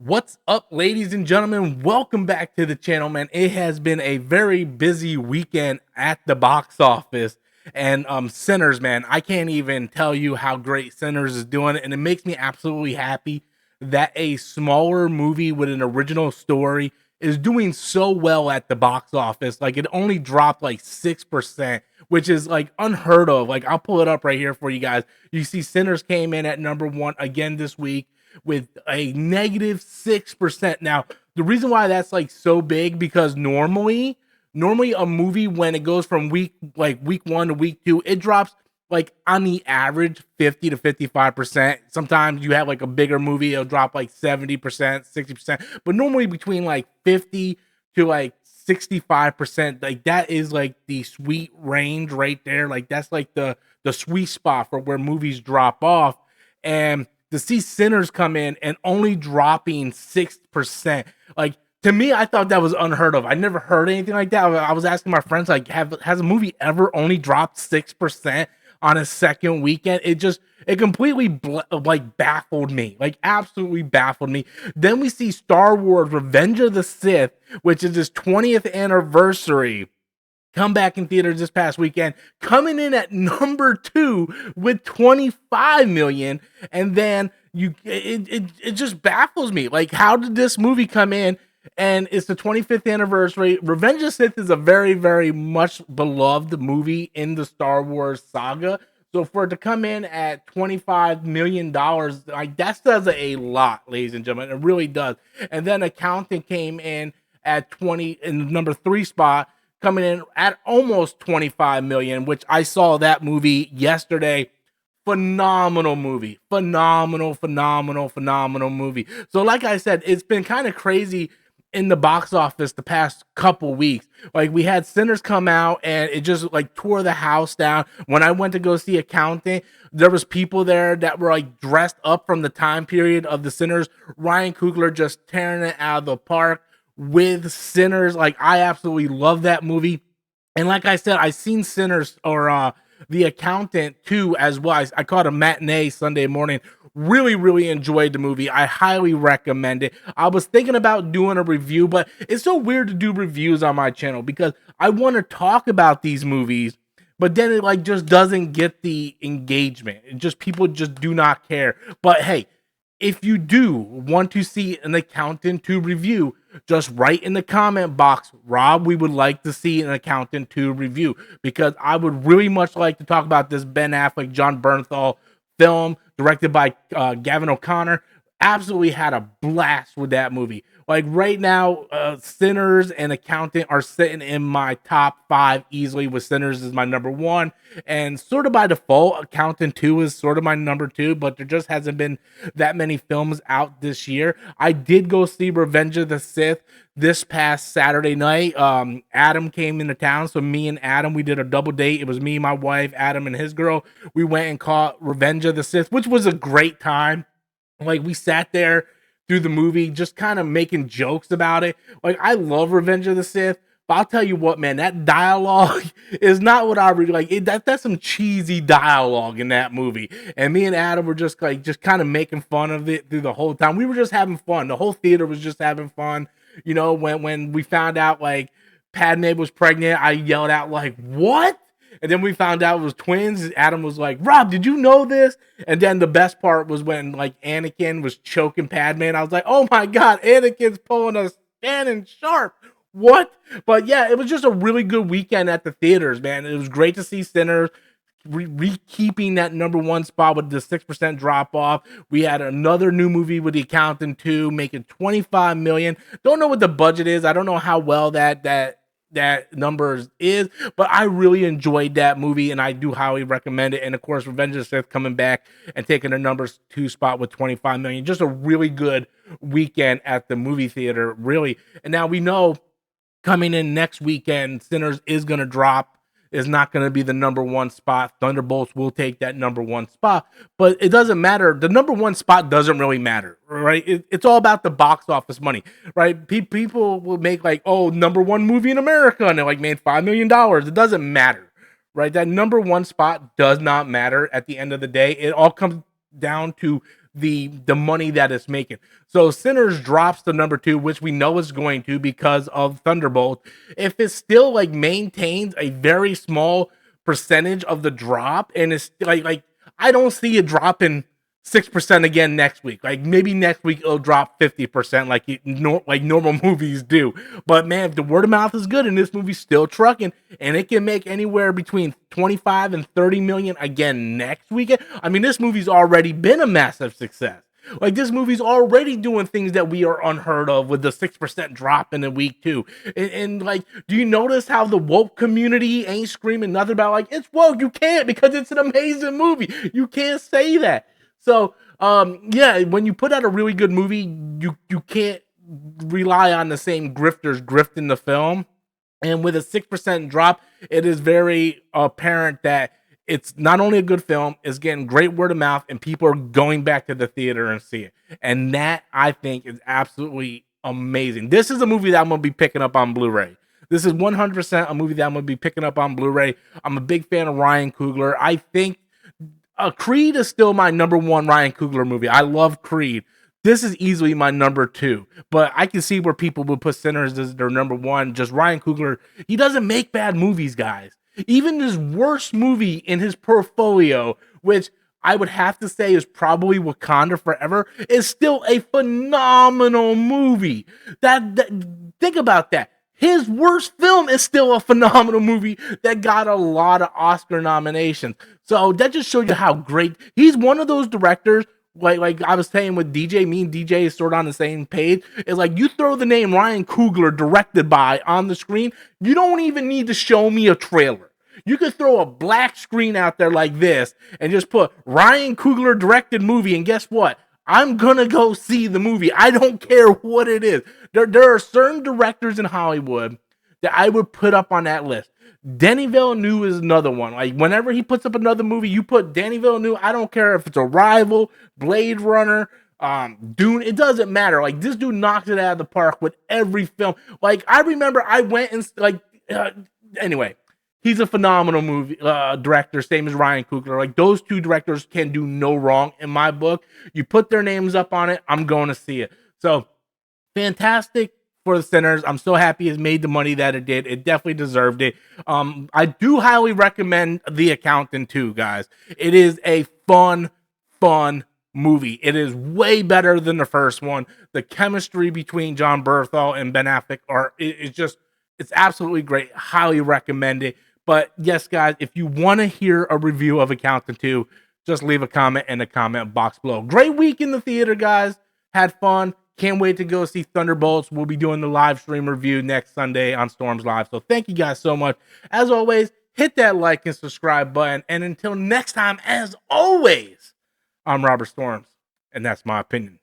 What's up, ladies and gentlemen? Welcome back to the channel, man. It has been a very busy weekend at the box office. And Sinners, man, I can't even tell you how great Sinners is doing, and it makes me absolutely happy that a smaller movie with an original story is doing so well at the box office. Like, it only dropped like 6%, which is like unheard of. Like, I'll pull it up right here for you guys. You see Sinners came in at number one again this week with a negative 6%. Now, the reason why that's like so big, because normally a movie, when it goes from week 1 to week 2, it drops like on the average 50 to 55%. Sometimes you have like a bigger movie, it'll drop like 70%, 60%, but normally between like 50 to like 65%. Like, that is like the sweet range right there. Like, that's like the sweet spot for where movies drop off. And to see Sinners come in and only dropping 6%, like, to me, I thought that was unheard of. I never heard anything like that. I was asking my friends, like, has a movie ever only dropped 6% on a second weekend? It completely like baffled me, like absolutely baffled me. Then we see Star Wars: Revenge of the Sith, which is its 20th anniversary, come back in theaters this past weekend, coming in at number 2 with 25 million. And then it just baffles me. Like, how did this movie come in? And it's the 25th anniversary. Revenge of the Sith is a very, very much beloved movie in the Star Wars saga. So for it to come in at $25 million, like, that says a lot, ladies and gentlemen. It really does. And then Accountant came in at 20 in the number 3 spot, coming in at almost 25 million, which I saw that movie yesterday. Phenomenal movie. Phenomenal movie. So like I said, it's been kind of crazy in the box office the past couple weeks. Like, we had Sinners come out and it just like tore the house down. When I went to go see Accountant, there was people there that were like dressed up from the time period of the Sinners. Ryan Coogler just tearing it out of the park with Sinners. Like, I absolutely love that movie. And like I said, I seen Sinners, or The Accountant 2 as well. I caught a matinee Sunday morning. Really enjoyed the movie. I highly recommend it. I was thinking about doing a review, but it's so weird to do reviews on my channel because I want to talk about these movies, but then it like just doesn't get the engagement. It just, people just do not care. But hey, if you do want to see an Accountant 2 review, just write in the comment box, Rob, we would like to see an Accountant 2 review, because I would really much like to talk about this Ben Affleck, John Bernthal film directed by Gavin O'Connor. Absolutely had a blast with that movie. Like, right now, Sinners and Accountant are sitting in my top 5 easily, with Sinners as my number 1. And sort of by default, Accountant 2 is sort of my number 2, but there just hasn't been that many films out this year. I did go see Revenge of the Sith this past Saturday night. Adam came into town, so me and Adam, we did a double date. It was me, my wife, Adam, and his girl. We went and caught Revenge of the Sith, which was a great time. Like, we sat there through the movie just kind of making jokes about it. Like, I love Revenge of the Sith, but I'll tell you what, man, that dialogue is not what I really like. That's some cheesy dialogue in that movie. And me and Adam were just like, just kind of making fun of it through the whole time. We were just having fun. The whole theater was just having fun. You know, when we found out like Padme was pregnant, I yelled out like, "What?" And then we found out it was twins. Adam was like, "Rob, did you know this?" And then the best part was when like Anakin was choking Padme, and I was like, "Oh my god, Anakin's pulling a Shannon Sharp." What? But yeah, it was just a really good weekend at the theaters, man. It was great to see Sinners keeping that number 1 spot with the 6% drop off. We had another new movie with The Accountant 2 making 25 million. Don't know what the budget is. I don't know how well that numbers is, but I really enjoyed that movie and I do highly recommend it. And of course, Revenge of the Sith coming back and taking a number 2 spot with 25 million. Just a really good weekend at the movie theater, really. And now we know coming in next weekend, Sinners is going to drop, is not going to be the number 1 spot. Thunderbolts will take that number 1 spot, but it doesn't matter. The number 1 spot doesn't really matter, right? It's all about the box office money, right? People will make like, oh, number 1 movie in America, and it like made $5 million. It doesn't matter, right? That number 1 spot does not matter at the end of the day. It all comes down to the money that it's making. So Sinners drops to number 2, which we know is going to because of Thunderbolt. If it still like maintains a very small percentage of the drop, and it's like I don't see it dropping 6% again next week. Like maybe next week it'll drop 50% like normal movies do. But man, if the word of mouth is good and this movie's still trucking and it can make anywhere between 25 and 30 million again next weekend. I mean, this movie's already been a massive success. Like this movie's already doing things that we are unheard of with the 6% drop in a week too. And like, do you notice how the woke community ain't screaming nothing about like it's woke? You can't, because it's an amazing movie. You can't say that. So yeah, when you put out a really good movie, you can't rely on the same grifters grifting the film. And with a 6% drop, it is very apparent that it's not only a good film, it's getting great word of mouth, and people are going back to the theater and see it. And that, I think, is absolutely amazing. This is a movie that I'm going to be picking up on Blu-ray. This is 100% a movie that I'm going to be picking up on Blu-ray. I'm a big fan of Ryan Coogler. I think Creed is still my number 1 Ryan Coogler movie. I love Creed. This is easily my number 2, but I can see where people would put Sinners as their number 1. Just Ryan Coogler, he doesn't make bad movies, guys. Even his worst movie in his portfolio, which I would have to say is probably Wakanda Forever, is still a phenomenal movie. Think about that. His worst film is still a phenomenal movie that got a lot of Oscar nominations. So that just shows you how great he's one of those directors. Like I was saying with DJ, me and DJ is sort of on the same page. It's like you throw the name Ryan Coogler directed by on the screen, you don't even need to show me a trailer. You could throw a black screen out there like this and just put Ryan Coogler directed movie, and guess what? I'm gonna go see the movie. I don't care what it is. There are certain directors in Hollywood that I would put up on that list. Denis Villeneuve is another one. Like whenever he puts up another movie, you put Denis Villeneuve. I don't care if it's Arrival, Blade Runner, Dune. It doesn't matter. Like this dude knocks it out of the park with every film. Like I remember I went and anyway. He's a phenomenal movie director, same as Ryan Coogler. Like those two directors can do no wrong in my book. You put their names up on it, I'm going to see it. So fantastic for the Sinners. I'm so happy it made the money that it did. It definitely deserved it. I do highly recommend The Accountant too, guys. It is a fun movie. It is way better than the first one. The chemistry between Jon Bernthal and Ben Affleck it's absolutely great. Highly recommend it. But yes, guys, if you want to hear a review of Accountant 2, just leave a comment in the comment box below. Great week in the theater, guys. Had fun. Can't wait to go see Thunderbolts. We'll be doing the live stream review next Sunday on Storms Live. So thank you guys so much. As always, hit that like and subscribe button. And until next time, as always, I'm Robert Storms, and that's my opinion.